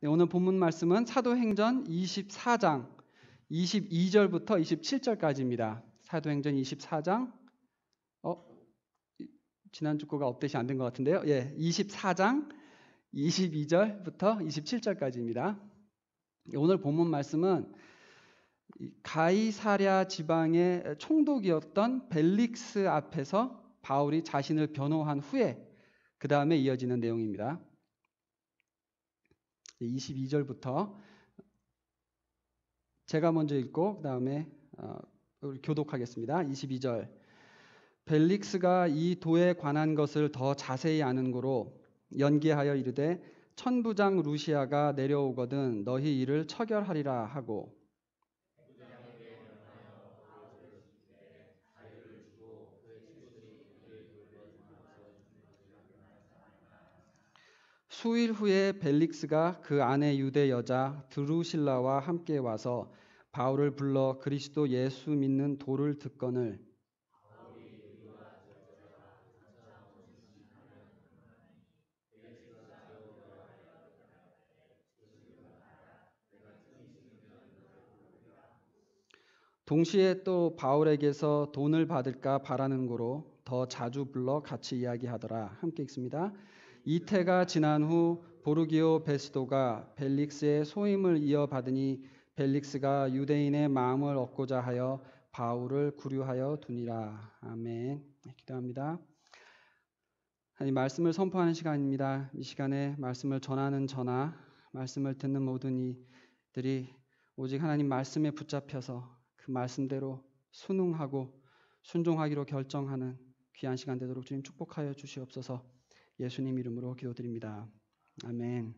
네, 오늘 본문 말씀은 사도행전 24장 22절부터 27절까지입니다. 사도행전 24장 지난주 거가 업데이트 안 된 것 같은데요. 24장 22절부터 27절까지입니다. 오늘 본문 말씀은 가이사랴 지방의 총독이었던 벨릭스 앞에서 바울이 자신을 변호한 후에 그 다음에 이어지는 내용입니다. 22절부터 제가 먼저 읽고 그 다음에 우리 교독하겠습니다. 22절. 벨릭스가 이 도에 관한 것을 더 자세히 아는 고로 연기하여 이르되 천부장 루시아가 내려오거든 너희 이를 처결하리라 하고 수일 후에 벨릭스가 그 아내 유대 여자 드루실라와 함께 와서 바울을 불러 그리스도 예수 믿는 도를 듣거늘 동시에 또 바울에게서 돈을 받을까 바라는 고로 더 자주 불러 같이 이야기하더라. 함께 읽습니다. 이태가 지난 후 보르기오 베스도가 벨릭스의 소임을 이어받으니 벨릭스가 유대인의 마음을 얻고자 하여 바울을 구류하여 두니라. 아멘. 기도합니다. 하나님 말씀을 선포하는 시간입니다. 이 시간에 말씀을 전하는 저나 말씀을 듣는 모든 이들이 오직 하나님 말씀에 붙잡혀서 그 말씀대로 순응하고 순종하기로 결정하는 귀한 시간 되도록 주님 축복하여 주시옵소서. 예수님 이름으로 기도드립니다. 아멘.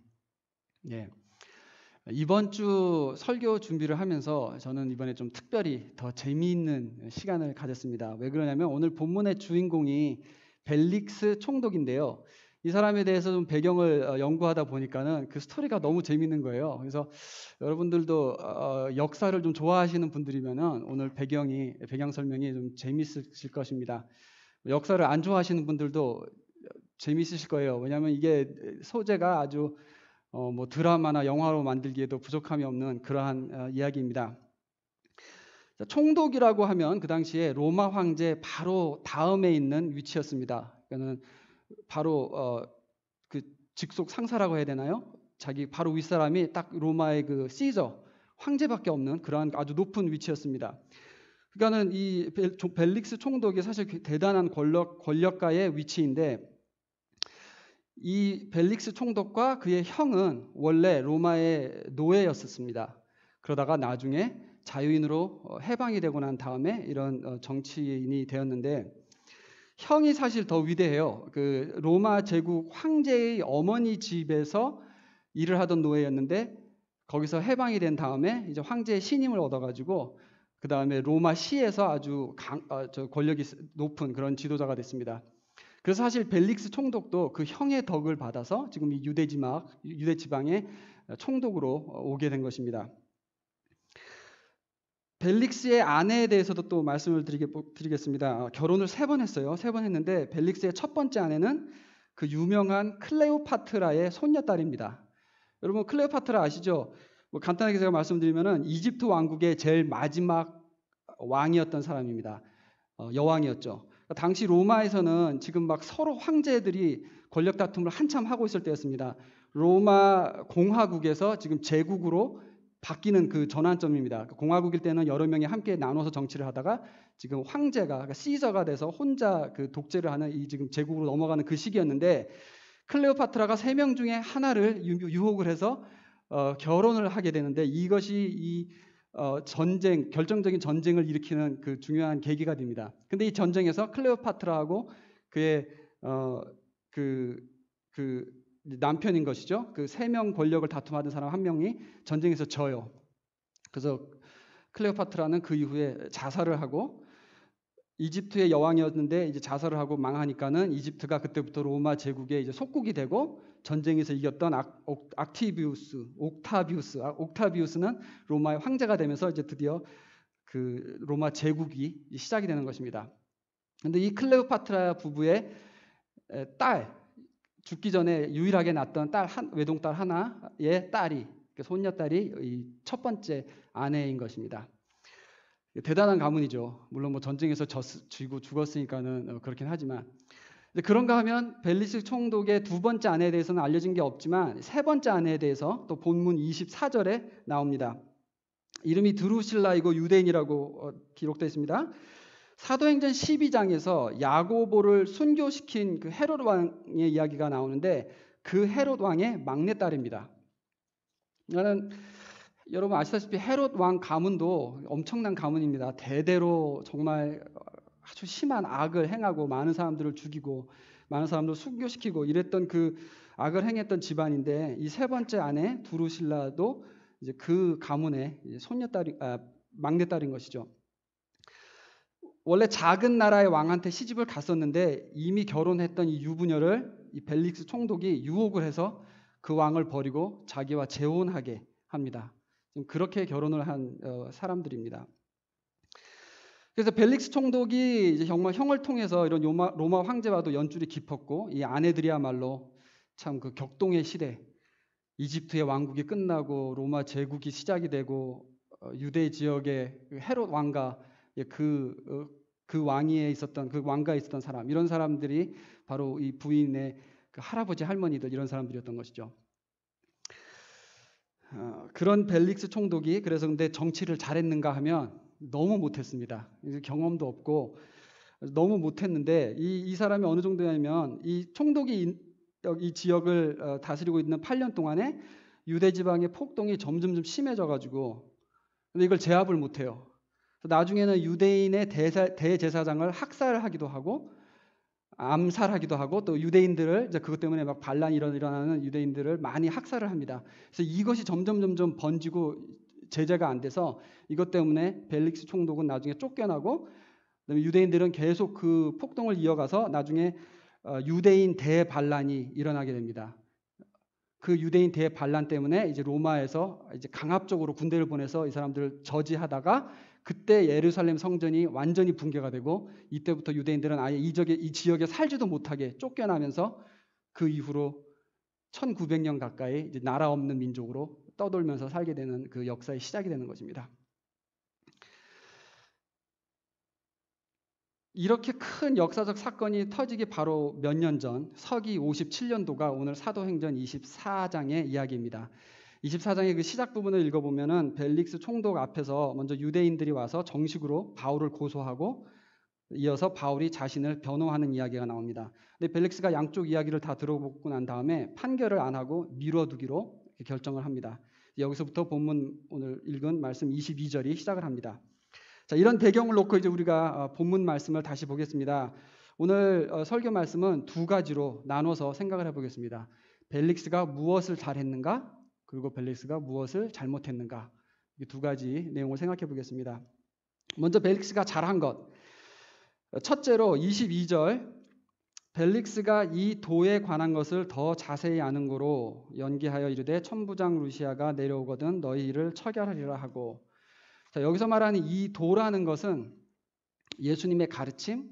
이번 주 설교 준비를 하면서 저는 이번에 좀 특별히 더 재미있는 시간을 가졌습니다. 왜 그러냐면 오늘 본문의 주인공이 벨릭스 총독인데요. 이 사람에 대해서 좀 배경을 연구하다 보니까는 그 스토리가 너무 재밌는 거예요. 그래서 여러분들도 역사를 좀 좋아하시는 분들이면은 오늘 배경 설명이 좀 재밌으실 것입니다. 역사를 안 좋아하시는 분들도 재밌으실 거예요. 왜냐하면 이게 소재가 아주 뭐 드라마나 영화로 만들기에도 부족함이 없는 그러한 이야기입니다. 총독이라고 하면 그 당시에 로마 황제 바로 다음에 있는 위치였습니다. 그러니까는 바로 그 직속 상사라고 해야 되나요? 자기 바로 윗사람이 딱 로마의 그 시저 황제밖에 없는 그러한 아주 높은 위치였습니다. 그러니까는 이 벨릭스 총독이 사실 대단한 권력가의 위치인데 이 벨릭스 총독과 그의 형은 원래 로마의 노예였었습니다. 그러다가 나중에 자유인으로 해방이 되고 난 다음에 이런 정치인이 되었는데 형이 사실 더 위대해요. 그 로마 제국 황제의 어머니 집에서 일을 하던 노예였는데 거기서 해방이 된 다음에 이제 황제의 신임을 얻어가지고 그 다음에 로마 시에서 아주 권력이 높은 그런 지도자가 됐습니다. 그래서 사실 벨릭스 총독도 그 형의 덕을 받아서 지금 이 유대 지방의 총독으로 오게 된 것입니다. 벨릭스의 아내에 대해서도 또 말씀을 드리겠습니다. 결혼을 3번 했어요. 3번 했는데 벨릭스의 첫 번째 아내는 그 유명한 클레오파트라의 손녀딸입니다. 여러분 클레오파트라 아시죠? 뭐 간단하게 제가 말씀드리면은 이집트 왕국의 제일 마지막 왕이었던 사람입니다. 여왕이었죠. 당시 로마에서는 지금 막 서로 황제들이 권력 다툼을 한참 하고 있을 때였습니다. 로마 공화국에서 지금 제국으로 바뀌는 그 전환점입니다. 공화국일 때는 여러 명이 함께 나눠서 정치를 하다가 지금 황제가 그러니까 시저가 돼서 혼자 그 독재를 하는 이 지금 제국으로 넘어가는 그 시기였는데 클레오파트라가 3명 중에 하나를 유혹을 해서 결혼을 하게 되는데 이것이 이 결정적인 전쟁을 일으키는 그 중요한 계기가 됩니다. 근데 이 전쟁에서 클레오파트라하고 그의 그 남편인 것이죠. 그 3명 권력을 다툼하던 사람 1명이 전쟁에서 져요. 그래서 클레오파트라는 그 이후에 자살을 하고 이집트의 여왕이었는데 이제 자살을 하고 망하니까는 이집트가 그때부터 로마 제국의 이제 속국이 되고 전쟁에서 이겼던 옥타비우스는 로마의 황제가 되면서 이제 드디어 그 로마 제국이 시작이 되는 것입니다. 근데 이 클레오파트라 부부의 딸 죽기 전에 유일하게 낳았던 외동딸 하나의 딸이, 손녀딸이 이 첫 번째 아내인 것입니다. 대단한 가문이죠. 물론 뭐 전쟁에서 지고 죽었으니까는 그렇긴 하지만, 그런가 하면 벨릭스 총독의 두 번째 아내에 대해서는 알려진 게 없지만 세 번째 아내에 대해서 또 본문 24절에 나옵니다. 이름이 드루실라이고 유대인이라고 기록되어 있습니다. 사도행전 12장에서 야고보를 순교시킨 그 헤롯 왕의 이야기가 나오는데 그 헤롯 왕의 막내딸입니다. 여러분 아시다시피 헤롯 왕 가문도 엄청난 가문입니다. 대대로 정말 아주 심한 악을 행하고 많은 사람들을 죽이고 많은 사람들을 순교시키고 이랬던 그 악을 행했던 집안인데, 이 세 번째 아내 두루실라도 이제 그 가문의 막내딸인 것이죠. 원래 작은 나라의 왕한테 시집을 갔었는데 이미 결혼했던 이 유부녀를 이 벨릭스 총독이 유혹을 해서 그 왕을 버리고 자기와 재혼하게 합니다. 지금 그렇게 결혼을 한 사람들입니다. 그래서 벨릭스 총독이 이제 정말 형을 통해서 이런 로마 황제와도 연줄이 깊었고, 이 아내들이야말로 참 그 격동의 시대, 이집트의 왕국이 끝나고 로마 제국이 시작이 되고 유대 지역의 헤롯 왕과 그 왕위에 있었던 그 왕가에 있었던 사람, 이런 사람들이 바로 이 부인의 그 할아버지 할머니들, 이런 사람들이었던 것이죠. 그런 벨릭스 총독이 그래서 근데 정치를 잘했는가 하면 너무 못했습니다. 경험도 없고 너무 못했는데 이 사람이 어느 정도냐면 이 총독이 이 지역을 다스리고 있는 8년 동안에 유대 지방의 폭동이 점점 심해져가지고 근데 이걸 제압을 못해요. 나중에는 유대인의 대제사장을 학살하기도 하고 암살하기도 하고 또 유대인들을 이제 그것 때문에 막 반란이 일어나는 유대인들을 많이 학살을 합니다. 그래서 이것이 점점 번지고 제재가 안 돼서 이것 때문에 벨릭스 총독은 나중에 쫓겨나고, 그다음에 유대인들은 계속 그 폭동을 이어가서 나중에 유대인 대반란이 일어나게 됩니다. 그 유대인 대반란 때문에 이제 로마에서 이제 강압적으로 군대를 보내서 이 사람들을 저지하다가 그때 예루살렘 성전이 완전히 붕괴가 되고, 이때부터 유대인들은 아예 이 지역에 살지도 못하게 쫓겨나면서 그 이후로 1900년 가까이 이제 나라 없는 민족으로 떠돌면서 살게 되는 그 역사의 시작이 되는 것입니다. 이렇게 큰 역사적 사건이 터지기 바로 몇 년 전 서기 57년도가 오늘 사도행전 24장의 이야기입니다. 24장의 그 시작 부분을 읽어보면은 벨릭스 총독 앞에서 먼저 유대인들이 와서 정식으로 바울을 고소하고 이어서 바울이 자신을 변호하는 이야기가 나옵니다. 근데 벨릭스가 양쪽 이야기를 다 들어보고 난 다음에 판결을 안 하고 미뤄두기로 결정을 합니다. 여기서부터 본문 오늘 읽은 말씀 22절이 시작을 합니다. 자, 이런 배경을 놓고 이제 우리가 본문 말씀을 다시 보겠습니다. 오늘 설교 말씀은 두 가지로 나눠서 생각을 해보겠습니다. 벨릭스가 무엇을 잘했는가, 그리고 벨릭스가 무엇을 잘못했는가, 이 두 가지 내용을 생각해 보겠습니다. 먼저 벨릭스가 잘한 것. 첫째로 22절, 벨릭스가 이 도에 관한 것을 더 자세히 아는 고로 연기하여 이르되 천부장 루시아가 내려오거든 너희 이를 처결하리라 하고. 자, 여기서 말하는 이 도라는 것은 예수님의 가르침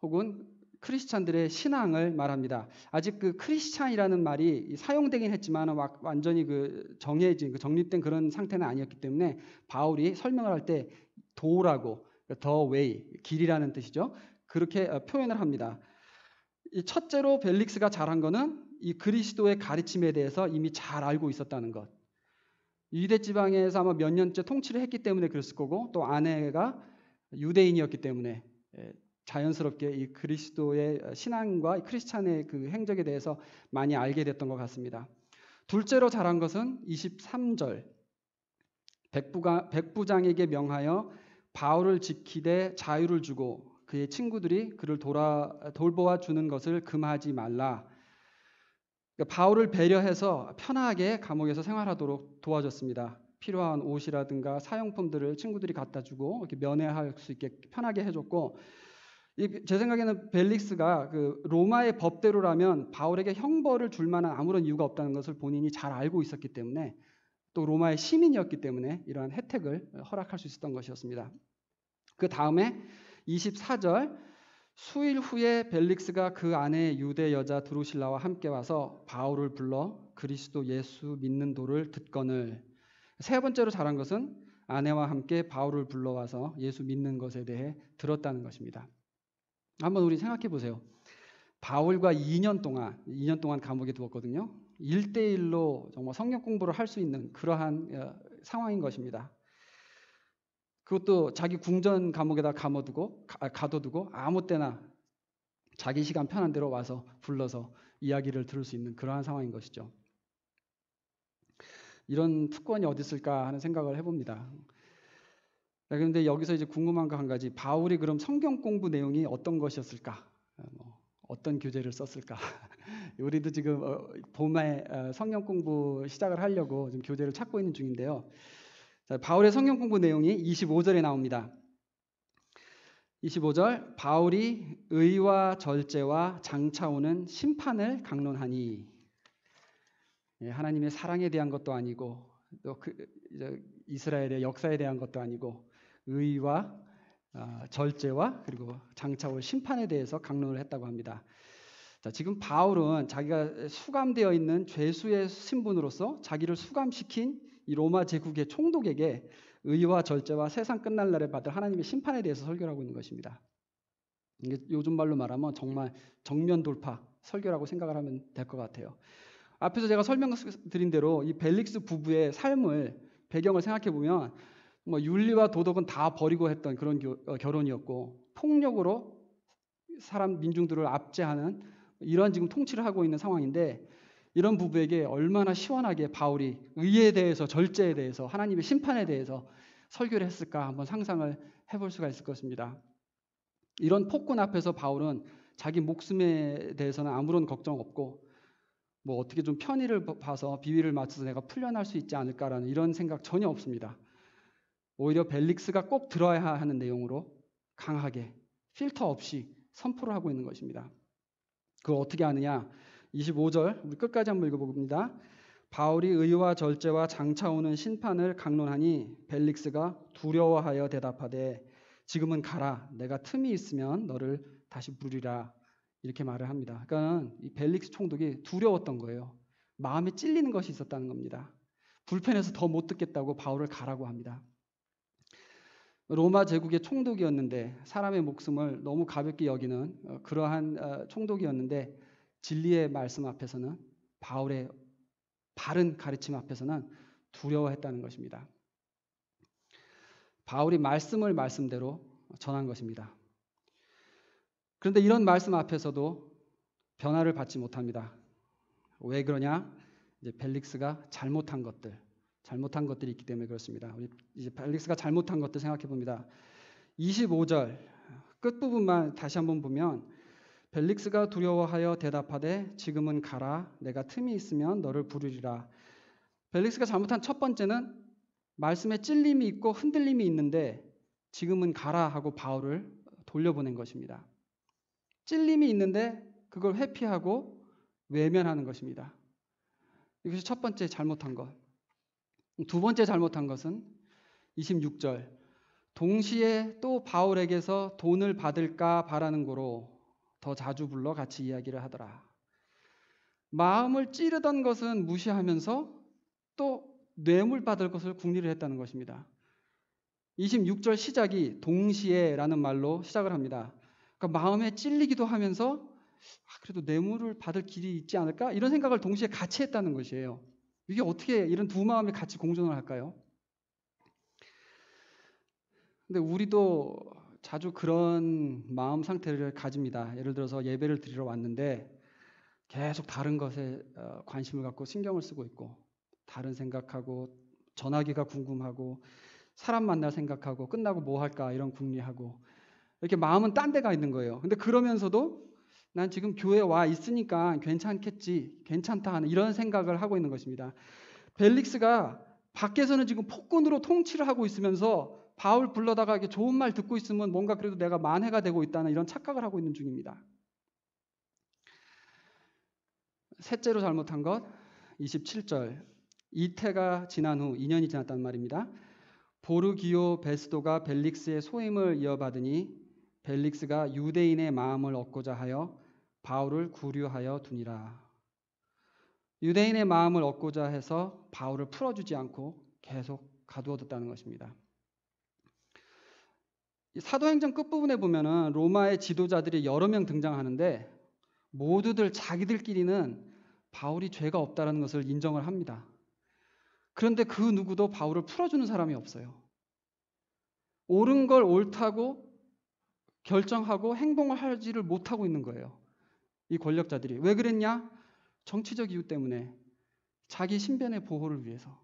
혹은 크리스찬들의 신앙을 말합니다. 아직 그 크리스찬이라는 말이 사용되긴 했지만 완전히 그 정해진, 정립된 그런 상태는 아니었기 때문에 바울이 설명을 할 때 도라고, the way, 길이라는 뜻이죠. 그렇게 표현을 합니다. 첫째로 벨릭스가 잘한 거는 이 그리스도의 가르침에 대해서 이미 잘 알고 있었다는 것. 유대 지방에서 아마 몇 년째 통치를 했기 때문에 그랬을 거고, 또 아내가 유대인이었기 때문에 자연스럽게 이 그리스도의 신앙과 크리스찬의 그 행적에 대해서 많이 알게 됐던 것 같습니다. 둘째로 잘한 것은 23절, 백부장에게 명하여 바울을 지키되 자유를 주고 그의 친구들이 그를 돌보아 주는 것을 금하지 말라. 그러니까 바울을 배려해서 편하게 감옥에서 생활하도록 도와줬습니다. 필요한 옷이라든가 사용품들을 친구들이 갖다 주고 이렇게 면회할 수 있게 편하게 해줬고, 제 생각에는 벨릭스가 그 로마의 법대로라면 바울에게 형벌을 줄 만한 아무런 이유가 없다는 것을 본인이 잘 알고 있었기 때문에, 또 로마의 시민이었기 때문에 이러한 혜택을 허락할 수 있었던 것이었습니다. 그 다음에 24절, 수일 후에 벨릭스가 그 아내 유대 여자 드루실라와 함께 와서 바울을 불러 그리스도 예수 믿는 도를 듣거늘. 세 번째로 잘한 것은 아내와 함께 바울을 불러와서 예수 믿는 것에 대해 들었다는 것입니다. 한번 우리 생각해 보세요. 바울과 2년 동안 감옥에 두었거든요. 1대1로 정말 성경 공부를 할 수 있는 그러한 상황인 것입니다. 그것도 자기 궁전 감옥에다 가둬두고 아무 때나 자기 시간 편한 대로 와서 불러서 이야기를 들을 수 있는 그러한 상황인 것이죠. 이런 특권이 어디 있을까 하는 생각을 해봅니다. 그런데 여기서 이제 궁금한 거 한 가지. 바울이 그럼 성경 공부 내용이 어떤 것이었을까? 어떤 교재를 썼을까? 우리도 지금 봄에 성경 공부 시작을 하려고 지금 교재를 찾고 있는 중인데요. 자, 바울의 성경 공부 내용이 25절에 나옵니다. 25절, 바울이 의와 절제와 장차 오는 심판을 강론하니. 하나님의 사랑에 대한 것도 아니고 또 이스라엘의 역사에 대한 것도 아니고 의와 절제와 그리고 장차 올 심판에 대해서 강론을 했다고 합니다. 자, 지금 바울은 자기가 수감되어 있는 죄수의 신분으로서 자기를 수감시킨 이 로마 제국의 총독에게 의와 절제와 세상 끝날 날에 받을 하나님의 심판에 대해서 설교를 하고 있는 것입니다. 이게 요즘 말로 말하면 정말 정면 돌파 설교라고 생각을 하면 될 것 같아요. 앞에서 제가 설명드린 대로 이 벨릭스 부부의 삶을 배경을 생각해 보면 뭐 윤리와 도덕은 다 버리고 했던 그런 결혼이었고 폭력으로 사람 민중들을 압제하는 이런 지금 통치를 하고 있는 상황인데 이런 부부에게 얼마나 시원하게 바울이 의에 대해서 절제에 대해서 하나님의 심판에 대해서 설교를 했을까 한번 상상을 해볼 수가 있을 것입니다. 이런 폭군 앞에서 바울은 자기 목숨에 대해서는 아무런 걱정 없고 뭐 어떻게 좀 편의를 봐서 비위를 맞춰서 내가 풀려날 수 있지 않을까라는 이런 생각 전혀 없습니다. 오히려 벨릭스가 꼭 들어야 하는 내용으로 강하게 필터 없이 선포를 하고 있는 것입니다. 그걸 어떻게 하느냐? 25절 우리 끝까지 한번 읽어봅니다. 바울이 의와 절제와 장차 오는 심판을 강론하니 벨릭스가 두려워하여 대답하되 지금은 가라. 내가 틈이 있으면 너를 다시 부르리라. 이렇게 말을 합니다. 그러니까 이 벨릭스 총독이 두려웠던 거예요. 마음에 찔리는 것이 있었다는 겁니다. 불편해서 더 못 듣겠다고 바울을 가라고 합니다. 로마 제국의 총독이었는데 사람의 목숨을 너무 가볍게 여기는 그러한 총독이었는데 진리의 말씀 앞에서는 바울의 바른 가르침 앞에서는 두려워했다는 것입니다. 바울이 말씀을 말씀대로 전한 것입니다. 그런데 이런 말씀 앞에서도 변화를 받지 못합니다. 왜 그러냐? 이제 벨릭스가 잘못한 것들이 있기 때문에 그렇습니다. 우리 이제 벨릭스가 잘못한 것들 생각해 봅니다. 25절 끝부분만 다시 한번 보면 벨릭스가 두려워하여 대답하되 지금은 가라. 내가 틈이 있으면 너를 부르리라. 벨릭스가 잘못한 첫 번째는 말씀에 찔림이 있고 흔들림이 있는데 지금은 가라 하고 바울을 돌려보낸 것입니다. 찔림이 있는데 그걸 회피하고 외면하는 것입니다. 이것이 첫 번째 잘못한 것. 두 번째 잘못한 것은 26절 동시에 또 바울에게서 돈을 받을까 바라는 거로 더 자주 불러 같이 이야기를 하더라. 마음을 찌르던 것은 무시하면서 또 뇌물 받을 것을 궁리를 했다는 것입니다. 26절 시작이 동시에라는 말로 시작을 합니다. 그러니까 마음에 찔리기도 하면서 그래도 뇌물을 받을 길이 있지 않을까? 이런 생각을 동시에 같이 했다는 것이에요. 이게 어떻게 이런 두 마음이 같이 공존을 할까요? 근데 우리도 자주 그런 마음 상태를 가집니다. 예를 들어서 예배를 드리러 왔는데 계속 다른 것에 관심을 갖고 신경을 쓰고 있고 다른 생각하고 전화기가 궁금하고 사람 만날 생각하고 끝나고 뭐 할까 이런 궁리하고 이렇게 마음은 딴 데가 있는 거예요. 근데 그러면서도 난 지금 교회에 와 있으니까 괜찮겠지, 괜찮다 하는 이런 생각을 하고 있는 것입니다. 벨릭스가 밖에서는 지금 폭군으로 통치를 하고 있으면서 바울 불러다가 이렇게 좋은 말 듣고 있으면 뭔가 그래도 내가 만회가 되고 있다는 이런 착각을 하고 있는 중입니다. 셋째로 잘못한 것 27절 이태가 지난 후 2년이 지났단 말입니다. 보르기오 베스도가 벨릭스의 소임을 이어받으니 벨릭스가 유대인의 마음을 얻고자 하여 바울을 구류하여 두니라. 유대인의 마음을 얻고자 해서 바울을 풀어주지 않고 계속 가두어뒀다는 것입니다. 사도행전 끝부분에 보면은 로마의 지도자들이 여러 명 등장하는데 모두들 자기들끼리는 바울이 죄가 없다는 것을 인정을 합니다. 그런데 그 누구도 바울을 풀어주는 사람이 없어요. 옳은 걸 옳다고 결정하고 행동을 하지를 못하고 있는 거예요. 이 권력자들이. 왜 그랬냐? 정치적 이유 때문에, 자기 신변의 보호를 위해서.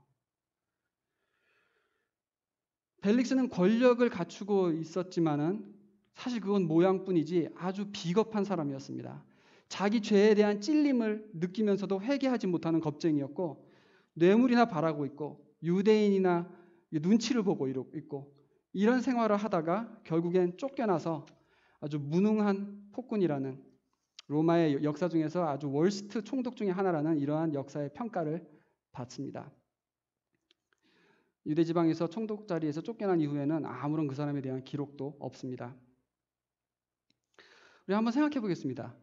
벨릭스는 권력을 갖추고 있었지만은 사실 그건 모양뿐이지 아주 비겁한 사람이었습니다. 자기 죄에 대한 찔림을 느끼면서도 회개하지 못하는 겁쟁이였고, 뇌물이나 바라고 있고, 유대인이나 눈치를 보고 있고, 이런 생활을 하다가 결국엔 쫓겨나서 아주 무능한 폭군이라는, 로마의 역사 중에서 아주 월스트 총독 중에 하나라는 이러한 역사의 평가를 받습니다. 유대 지방에서 총독 자리에서 쫓겨난 이후에는 아무런 그 사람에 대한 기록도 없습니다. 우리 한번 생각해 보겠습니다.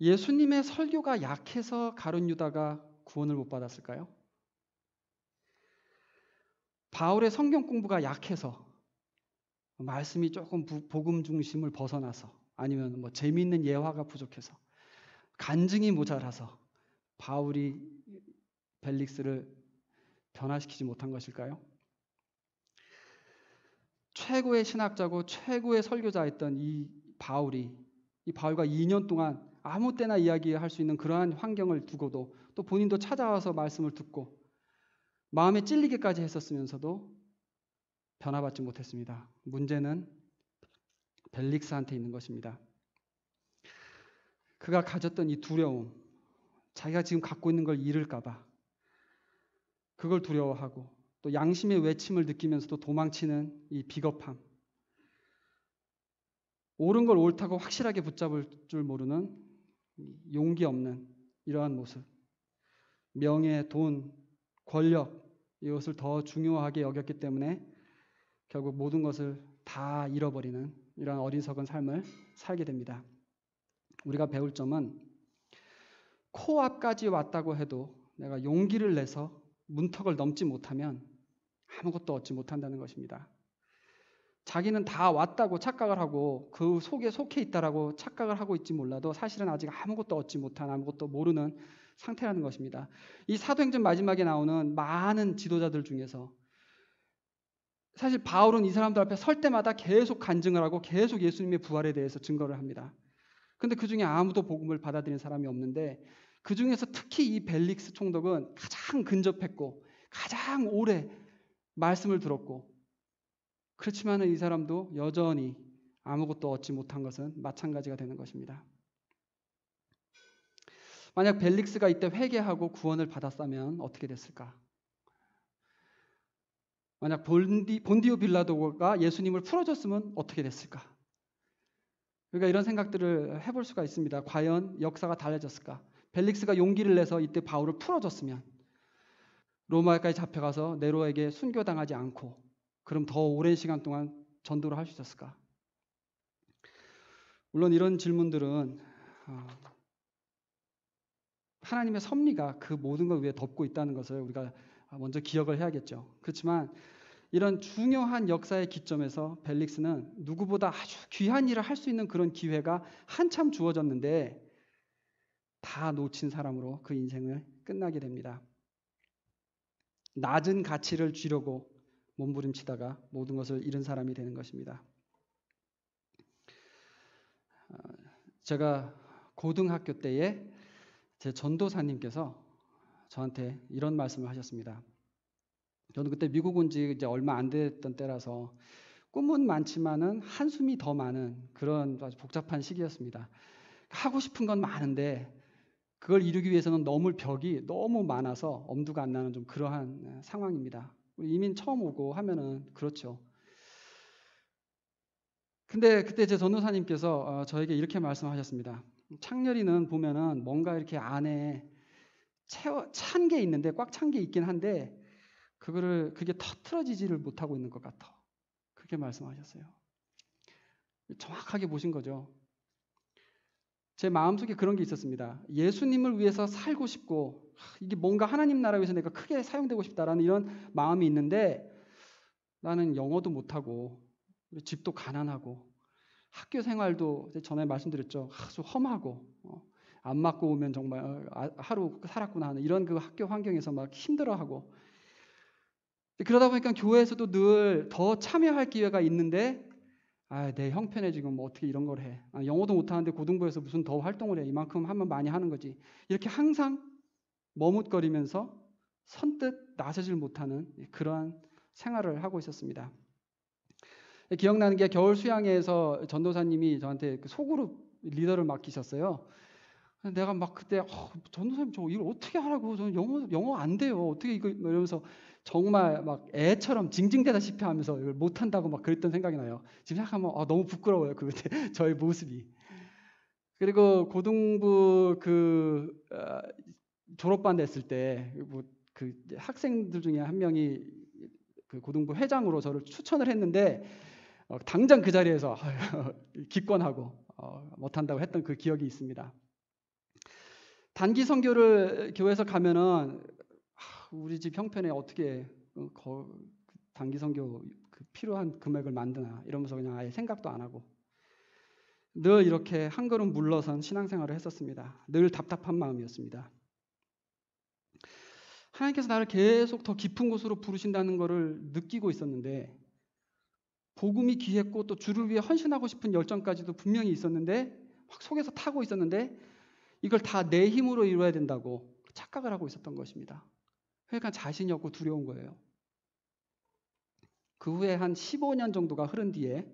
예수님의 설교가 약해서 가룟 유다가 구원을 못 받았을까요? 바울의 성경 공부가 약해서, 말씀이 조금 복음 중심을 벗어나서, 아니면 뭐 재미있는 예화가 부족해서, 간증이 모자라서 바울이 벨릭스를 변화시키지 못한 것일까요? 최고의 신학자고 최고의 설교자였던 이 바울과 2년 동안 아무 때나 이야기할 수 있는 그러한 환경을 두고도, 또 본인도 찾아와서 말씀을 듣고 마음에 찔리게까지 했었으면서도 변화받지 못했습니다. 문제는 벨릭스한테 있는 것입니다. 그가 가졌던 이 두려움, 자기가 지금 갖고 있는 걸 잃을까 봐 그걸 두려워하고, 또 양심의 외침을 느끼면서도 도망치는 이 비겁함, 옳은 걸 옳다고 확실하게 붙잡을 줄 모르는 용기 없는 이러한 모습, 명예, 돈, 권력, 이것을 더 중요하게 여겼기 때문에 결국 모든 것을 다 잃어버리는 이러한 어리석은 삶을 살게 됩니다. 우리가 배울 점은, 코앞까지 왔다고 해도 내가 용기를 내서 문턱을 넘지 못하면 아무것도 얻지 못한다는 것입니다. 자기는 다 왔다고 착각을 하고 그 속에 속해 있다라고 착각을 하고 있지 몰라도 사실은 아직 아무것도 얻지 못한, 아무것도 모르는 상태라는 것입니다. 이 사도행전 마지막에 나오는 많은 지도자들 중에서 사실 바울은 이 사람들 앞에 설 때마다 계속 간증을 하고 계속 예수님의 부활에 대해서 증거를 합니다. 근데 그 중에 아무도 복음을 받아들인 사람이 없는데, 그 중에서 특히 이 벨릭스 총독은 가장 근접했고 가장 오래 말씀을 들었고, 그렇지만 이 사람도 여전히 아무것도 얻지 못한 것은 마찬가지가 되는 것입니다. 만약 벨릭스가 이때 회개하고 구원을 받았다면 어떻게 됐을까? 만약 본디오 빌라도가 예수님을 풀어줬으면 어떻게 됐을까? 우리가 이런 생각들을 해볼 수가 있습니다. 과연 역사가 달라졌을까? 벨릭스가 용기를 내서 이때 바울을 풀어줬으면, 로마까지 잡혀가서 네로에게 순교당하지 않고 그럼 더 오랜 시간 동안 전도를 할 수 있었을까? 물론 이런 질문들은 하나님의 섭리가 그 모든 것 위에 덮고 있다는 것을 우리가 먼저 기억을 해야겠죠. 그렇지만 이런 중요한 역사의 기점에서 벨릭스는 누구보다 아주 귀한 일을 할 수 있는 그런 기회가 한참 주어졌는데 다 놓친 사람으로 그 인생을 끝나게 됩니다. 낮은 가치를 쥐려고 몸부림치다가 모든 것을 잃은 사람이 되는 것입니다. 제가 고등학교 때에 제 전도사님께서 저한테 이런 말씀을 하셨습니다. 저는 그때 미국 온 지 이제 얼마 안 됐던 때라서 꿈은 많지만은 한숨이 더 많은 그런 아주 복잡한 시기였습니다. 하고 싶은 건 많은데 그걸 이루기 위해서는 넘을 벽이 너무 많아서 엄두가 안 나는 좀 그러한 상황입니다. 우리 이민 처음 오고 하면은 그렇죠. 근데 그때 제 전도사님께서 저에게 이렇게 말씀하셨습니다. 창렬이는 보면은 뭔가 이렇게 안에 찬 게 있는데, 꽉 찬 게 있긴 한데 그게 터트려지지를 못하고 있는 것 같아. 그렇게 말씀하셨어요. 정확하게 보신 거죠. 제 마음속에 그런 게 있었습니다. 예수님을 위해서 살고 싶고 이게 뭔가 하나님 나라 위해서 내가 크게 사용되고 싶다라는 이런 마음이 있는데 나는 영어도 못하고 집도 가난하고 학교 생활도 전에 말씀드렸죠. 아주 험하고 안 맞고 오면 정말 하루 살았구나 하는 이런 그 학교 환경에서 막 힘들어하고 그러다 보니까 교회에서도 늘 더 참여할 기회가 있는데 내 형편에 지금 뭐 어떻게 이런 걸 해. 영어도 못하는데 고등부에서 무슨 더 활동을 해. 이만큼 하면 많이 하는 거지. 이렇게 항상 머뭇거리면서 선뜻 나서질 못하는 그러한 생활을 하고 있었습니다. 기억나는 게 겨울 수양회에서 전도사님이 저한테 그 소그룹 리더를 맡기셨어요. 내가 막 그때 전도사님 저 이걸 어떻게 하라고 저는 영어 안 돼요. 어떻게 이거 이러면서 정말 막 애처럼 징징대다시피 하면서 이걸 못한다고 막 그랬던 생각이 나요. 지금 생각하면 너무 부끄러워요. 그 저의 모습이. 그리고 고등부 졸업반 됐을 때 그 학생들 중에 한 명이 그 고등부 회장으로 저를 추천을 했는데 당장 그 자리에서 기권하고 못한다고 했던 그 기억이 있습니다. 단기 선교를 교회에서 가면은 우리 집 형편에 어떻게 단기 선교 필요한 금액을 만드나 이러면서 그냥 아예 생각도 안 하고 늘 이렇게 한 걸음 물러선 신앙생활을 했었습니다. 늘 답답한 마음이었습니다. 하나님께서 나를 계속 더 깊은 곳으로 부르신다는 것을 느끼고 있었는데 복음이 귀했고 또 주를 위해 헌신하고 싶은 열정까지도 분명히 있었는데 확 속에서 타고 있었는데 이걸 다 내 힘으로 이루어야 된다고 착각을 하고 있었던 것입니다. 그러니까 자신이 없고 두려운 거예요. 그 후에 한 15년 정도가 흐른 뒤에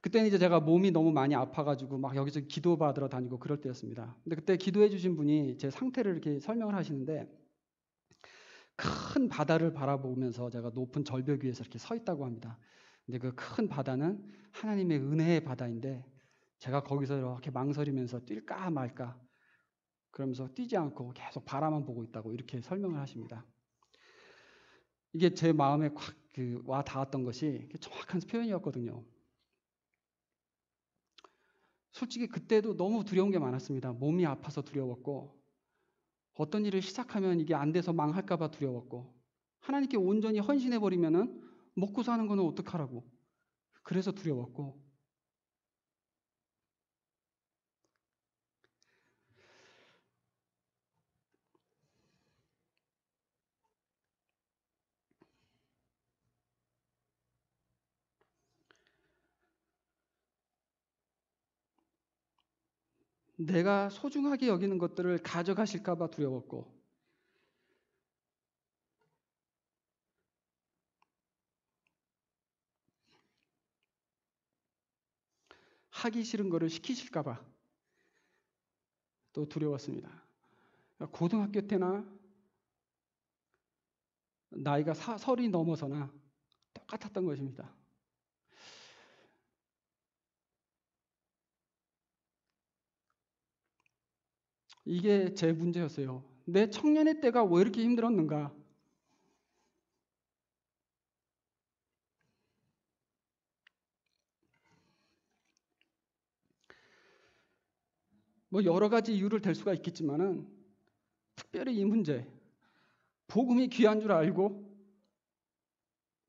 그때는 이제 제가 몸이 너무 많이 아파가지고 막 여기저기 기도받으러 다니고 그럴 때였습니다. 근데 그때 기도해 주신 분이 제 상태를 이렇게 설명을 하시는데 큰 바다를 바라보면서 제가 높은 절벽 위에서 이렇게 서 있다고 합니다. 근데 그 큰 바다는 하나님의 은혜의 바다인데 제가 거기서 이렇게 망설이면서 뛸까 말까 그러면서 뛰지 않고 계속 바라만 보고 있다고 이렇게 설명을 하십니다. 이게 제 마음에 확 와 닿았던 것이 정확한 표현이었거든요. 솔직히 그때도 너무 두려운 게 많았습니다. 몸이 아파서 두려웠고 어떤 일을 시작하면 이게 안 돼서 망할까 봐 두려웠고 하나님께 온전히 헌신해버리면은 먹고 사는 거는 어떡하라고 그래서 두려웠고 내가 소중하게 여기는 것들을 가져가실까 봐 두려웠고 하기 싫은 거를 시키실까 봐 또 두려웠습니다. 고등학교 때나 나이가 서른이 넘어서나 똑같았던 것입니다. 이게 제 문제였어요. 내 청년의 때가 왜 이렇게 힘들었는가? 뭐 여러 가지 이유를 댈 수가 있겠지만은 특별히 이 문제, 복음이 귀한 줄 알고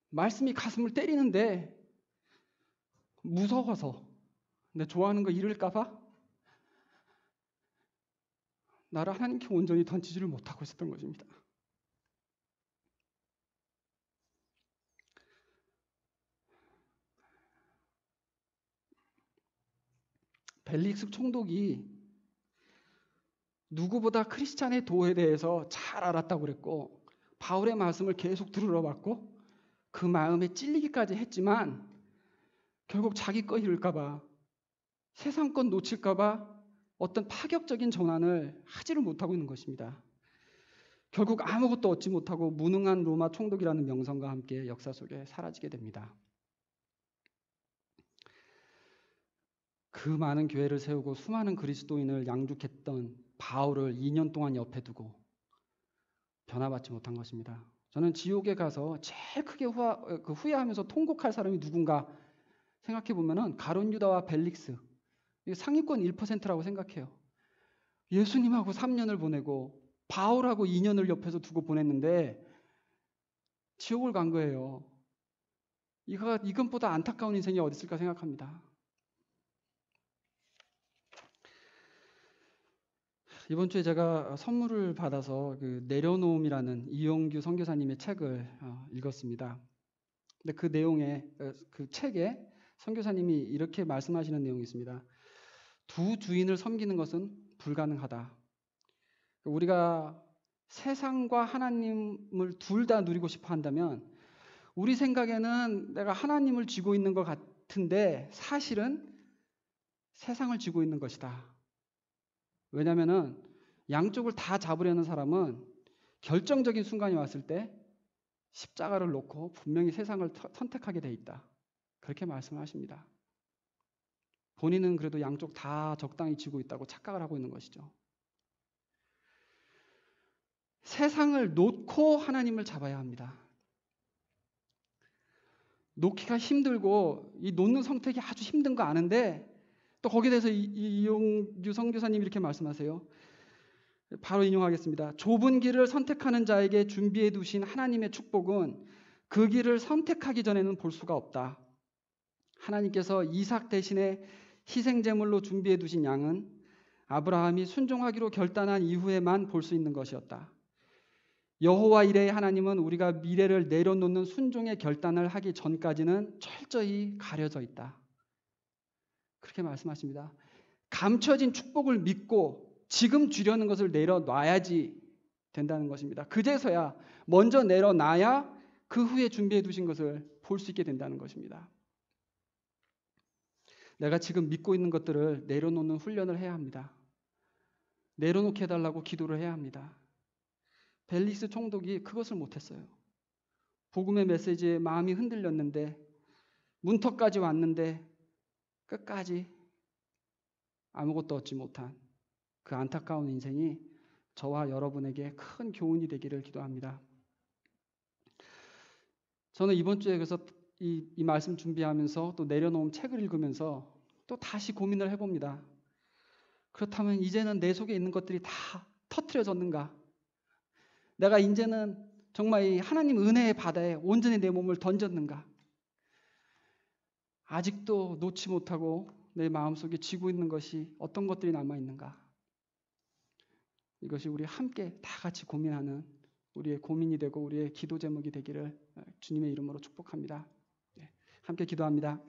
말씀이 가슴을 때리는데 무서워서 내 좋아하는 거 잃을까 봐 나를 하나님께 온전히 던지지를 못하고 있었던 것입니다. 벨릭스 총독이 누구보다 크리스찬의 도에 대해서 잘 알았다고 그랬고 바울의 말씀을 계속 들으러 봤고 그 마음에 찔리기까지 했지만 결국 자기 거 잃을까 봐 세상 건 놓칠까 봐 어떤 파격적인 전환을 하지를 못하고 있는 것입니다. 결국 아무것도 얻지 못하고 무능한 로마 총독이라는 명성과 함께 역사 속에 사라지게 됩니다. 그 많은 교회를 세우고 수많은 그리스도인을 양육했던 바울을 2년 동안 옆에 두고 변화받지 못한 것입니다. 저는 지옥에 가서 제일 크게 후회하면서 통곡할 사람이 누군가 생각해 보면은 가룟 유다와 벨릭스 이게 상위권 1%라고 생각해요. 예수님하고 3년을 보내고 바울하고 2년을 옆에서 두고 보냈는데 지옥을 간 거예요. 이것보다 안타까운 인생이 어디 있을까 생각합니다. 이번 주에 제가 선물을 받아서 그 내려놓음이라는 이용규 선교사님의 책을 읽었습니다. 근데 그 내용에 그 책에 선교사님이 이렇게 말씀하시는 내용이 있습니다. 두 주인을 섬기는 것은 불가능하다. 우리가 세상과 하나님을 둘 다 누리고 싶어 한다면 우리 생각에는 내가 하나님을 쥐고 있는 것 같은데 사실은 세상을 쥐고 있는 것이다. 왜냐하면 양쪽을 다 잡으려는 사람은 결정적인 순간이 왔을 때 십자가를 놓고 분명히 세상을 선택하게 돼 있다. 그렇게 말씀하십니다. 본인은 그래도 양쪽 다 적당히 쥐고 있다고 착각을 하고 있는 것이죠. 세상을 놓고 하나님을 잡아야 합니다. 놓기가 힘들고 이 놓는 선택이 아주 힘든 거 아는데 또 거기에 대해서 이용규 선교사님이 이렇게 말씀하세요. 바로 인용하겠습니다. 좁은 길을 선택하는 자에게 준비해 두신 하나님의 축복은 그 길을 선택하기 전에는 볼 수가 없다. 하나님께서 이삭 대신에 희생제물로 준비해 두신 양은 아브라함이 순종하기로 결단한 이후에만 볼 수 있는 것이었다. 여호와 이레의 하나님은 우리가 미래를 내려놓는 순종의 결단을 하기 전까지는 철저히 가려져 있다. 그렇게 말씀하십니다. 감춰진 축복을 믿고 지금 주려는 것을 내려놔야지 된다는 것입니다. 그제서야 먼저 내려놔야 그 후에 준비해 두신 것을 볼 수 있게 된다는 것입니다. 내가 지금 믿고 있는 것들을 내려놓는 훈련을 해야 합니다. 내려놓게 해달라고 기도를 해야 합니다. 벨릭스 총독이 그것을 못했어요. 복음의 메시지에 마음이 흔들렸는데 문턱까지 왔는데 끝까지 아무것도 얻지 못한 그 안타까운 인생이 저와 여러분에게 큰 교훈이 되기를 기도합니다. 저는 이번 주에 그래서 이 말씀 준비하면서 또 내려놓은 책을 읽으면서 또 다시 고민을 해봅니다. 그렇다면 이제는 내 속에 있는 것들이 다 터트려졌는가? 내가 이제는 정말 이 하나님 은혜의 바다에 온전히 내 몸을 던졌는가? 아직도 놓지 못하고 내 마음속에 쥐고 있는 것이 어떤 것들이 남아있는가? 이것이 우리 함께 다 같이 고민하는 우리의 고민이 되고 우리의 기도 제목이 되기를 주님의 이름으로 축복합니다. 함께 기도합니다.